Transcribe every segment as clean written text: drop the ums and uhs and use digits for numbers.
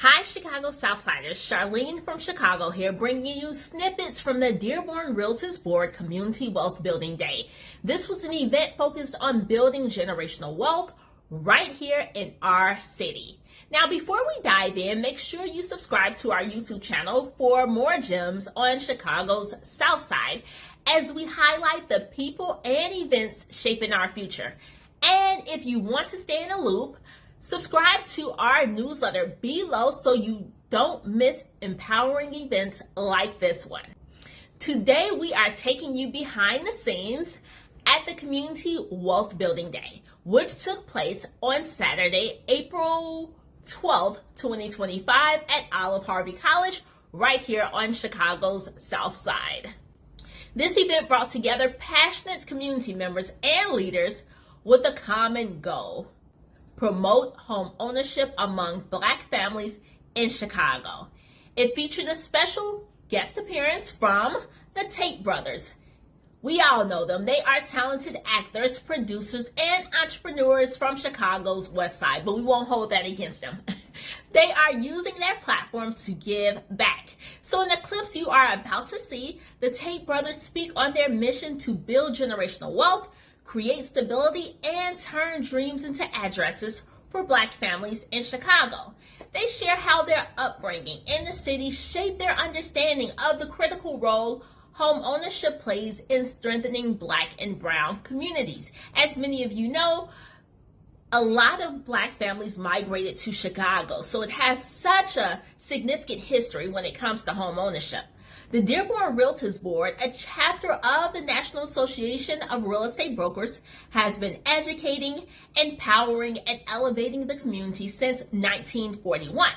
Hi, Chicago Southsiders. Charlene from Chicago here, bringing you snippets from the Dearborn Realtist Board Community Wealth Building Day. This was an event focused on building generational wealth right here in our city. Now, before we dive in, make sure you subscribe to our YouTube channel for more gems on Chicago's South Side as we highlight the people and events shaping our future. And if you want to stay in the loop, subscribe to our newsletter below so you don't miss empowering events like this one. Today, we are taking you behind the scenes at the Community Wealth Building Day, which took place on Saturday, April 12th, 2025 at Olive-Harvey College, right here on Chicago's South Side. This event brought together passionate community members and leaders with a common goal: promote home ownership among Black families in Chicago. It featured a special guest appearance from the Tate Brothers. We all know them. They are talented actors, producers, and entrepreneurs from Chicago's West Side, but we won't hold that against them. They are using their platform to give back. So in the clips you are about to see, the Tate Brothers speak on their mission to build generational wealth, create stability, and turn dreams into addresses for Black families in Chicago. They share how their upbringing in the city shaped their understanding of the critical role home ownership plays in strengthening Black and Brown communities. As many of you know, a lot of Black families migrated to Chicago, so it has such a significant history when it comes to home ownership. The Dearborn Realtist Board, a chapter of the National Association of Real Estate Brokers, has been educating, empowering, and elevating the community since 1941.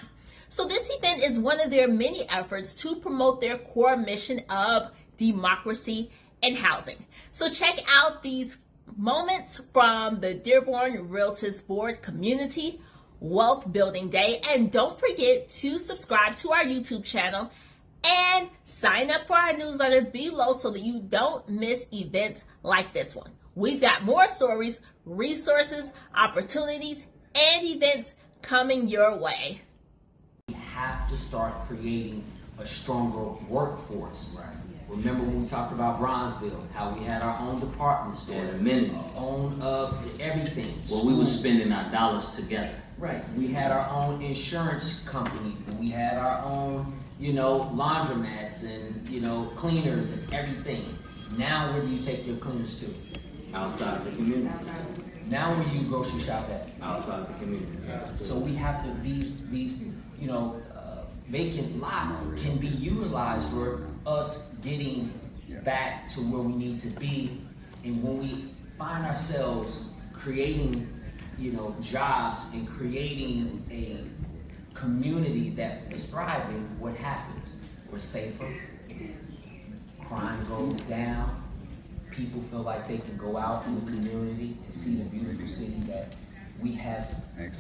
So this event is one of their many efforts to promote their core mission of democracy and housing. So check out these moments from the Dearborn Realtist Board Community Wealth Building Day, and don't forget to subscribe to our YouTube channel and sign up for our newsletter below so that you don't miss events like this one. We've got more stories, resources, opportunities, and events coming your way. We have to start creating a stronger workforce. Right. Remember when we talked about Bronzeville, how we had our own department store, amenities, our own everything. Well, we were spending our dollars together. Right. We had our own insurance companies, and we had our own, laundromats and, cleaners and everything. Now, where do you take your cleaners to? Outside the community. Now, where do you grocery shop at? Outside the community. Yeah. So we have to, these vacant lots can be utilized for us getting back to where we need to be. And when we find ourselves creating, jobs and creating a community that is thriving, what happens? We're safer, crime goes down, people feel like they can go out in the community and see the beautiful city that we have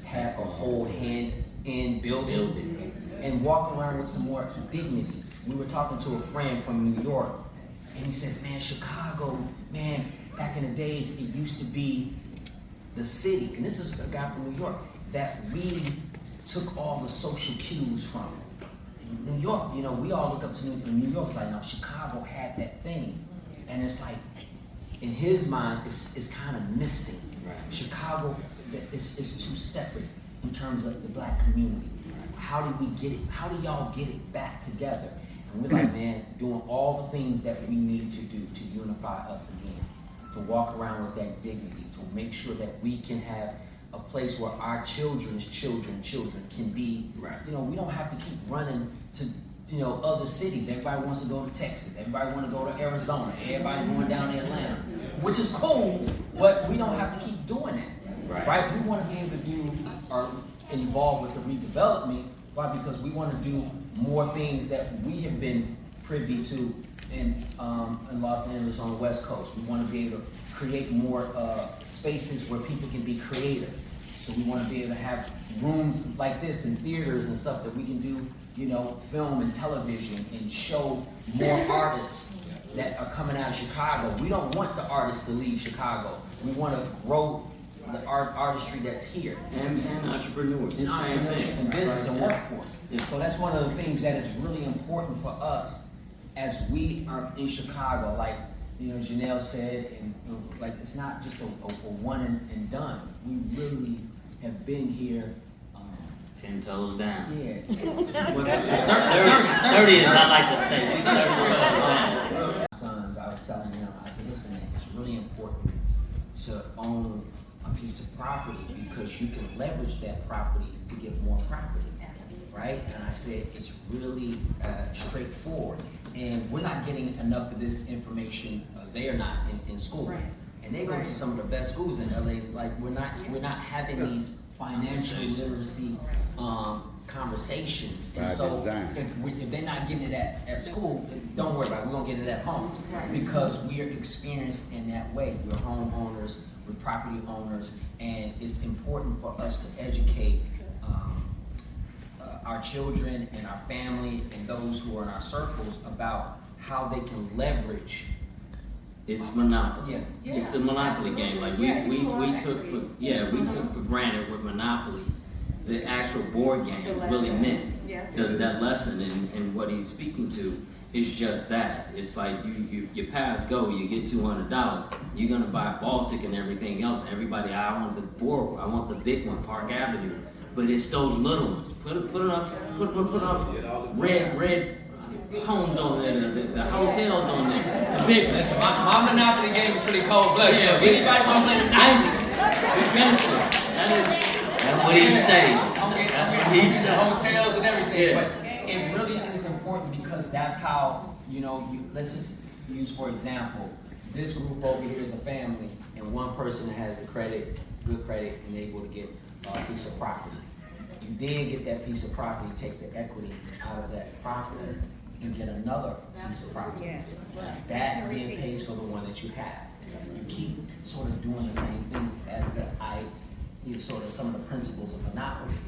had a whole hand in building and walk around with some more dignity. We were talking to a friend from New York, and he says, man, Chicago, man, back in the days, it used to be the city, and this is a guy from New York, that we took all the social cues from. In New York, we all look up to New York like, now Chicago had that thing. And it's like, in his mind, it's kind of missing. Right. Chicago is too separate in terms of the Black community. How do we get it? How do y'all get it back together? And we're like, man, doing all the things that we need to do to unify us again, to walk around with that dignity, to make sure that we can have a place where our children's children can be. Right. We don't have to keep running to other cities. Everybody wants to go to Texas. Everybody want to go to Arizona. Everybody going down to Atlanta, which is cool, but we don't have to keep doing that. Right? We want to be able to do or involved with the redevelopment. Why? Because we want to do more things that we have been privy to in Los Angeles on the West Coast. We want to be able to create more spaces where people can be creative. So we want to be able to have rooms like this and theaters and stuff that we can do, film and television and show more artists that are coming out of Chicago. We don't want the artists to leave Chicago. We want to grow the artistry that's here. And entrepreneurs. And entrepreneurship and business and workforce. Yeah. So that's one of the things that is really important for us as we are in Chicago. Like, Janelle said, and like it's not just a one and done. We really have been here. 10 toes down. Yeah. 30 is I like to say. 30 toes down. Sons, I was telling them, I said, listen, man, it's really important to own a piece of property because you can leverage that property to get more property. Right? And I said, it's really straightforward. And we're not getting enough of this information. They are not in school. Right. And they go to some of the best schools in LA. Like we're not having these financial literacy conversations. And so if they're not getting it at school, don't worry about it. We're gonna get it at home. Right. Because we are experienced in that way. We're homeowners, we're property owners, and it's important for us to educate our children and our family and those who are in our circles about how they can leverage. It's monopoly. Yeah. It's the monopoly game. Like we took for granted with Monopoly, the actual board game really meant that lesson, and what he's speaking to is just that. It's like you pass go, you get $200. You're gonna buy Baltic and everything else. Everybody, I want the board, I want the big one, Park Avenue. But it's those little ones. Put enough red homes on there, the hotels on there, the big ones. My Monopoly game is pretty cold blooded. Yeah, so anybody want to play the dice? That's what he's saying. That's what he's saying. Hotels and everything. Yeah. But it really is important because that's how, let's just use, for example, this group over here is a family, and one person has the credit, good credit, and able to get a piece of property. You then get that piece of property, take the equity out of that property, and get another piece of property. Yeah. That then pays for the one that you have. You keep sort of doing the same thing as sort of some of the principles of monopoly.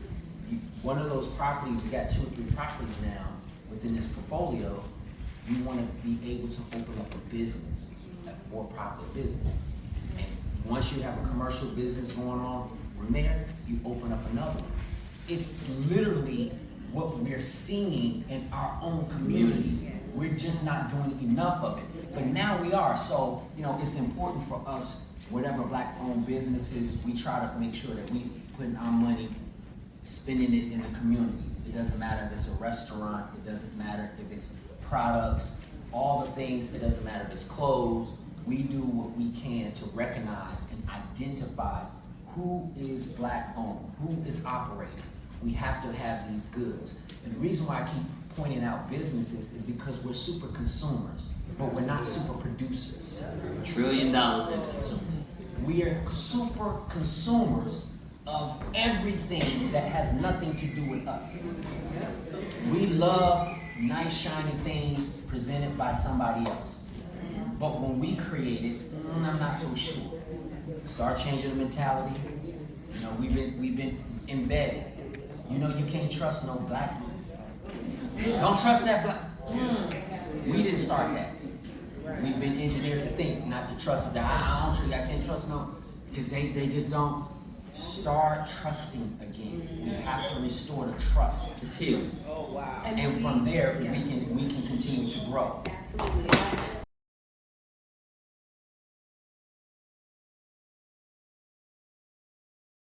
One of those properties, you got 2 or 3 properties now within this portfolio. You want to be able to open up a business, a for-profit business. And once you have a commercial business going on from there, you open up another one. It's literally what we're seeing in our own communities. We're just not doing enough of it. But now we are. So, it's important for us, whatever Black-owned businesses, we try to make sure that we put our money, spending it in the community. It doesn't matter if it's a restaurant. It doesn't matter if it's products, all the things. It doesn't matter if it's clothes. We do what we can to recognize and identify who is Black-owned, who is operating. We have to have these goods. And the reason why I keep pointing out businesses is because we're super consumers, but we're not super producers. $1 trillion in consumers. We are super consumers of everything that has nothing to do with us. We love nice, shiny things presented by somebody else. But when we create it, I'm not so sure. Start changing the mentality. We've been embedded. You can't trust no Black man. Don't trust that Black. We didn't start that. We've been engineered to think, not to trust that. I can't trust no, because they just don't. Start trusting again. We have to restore the trust. It's healing. Oh wow! And from there, we can continue to grow. Absolutely.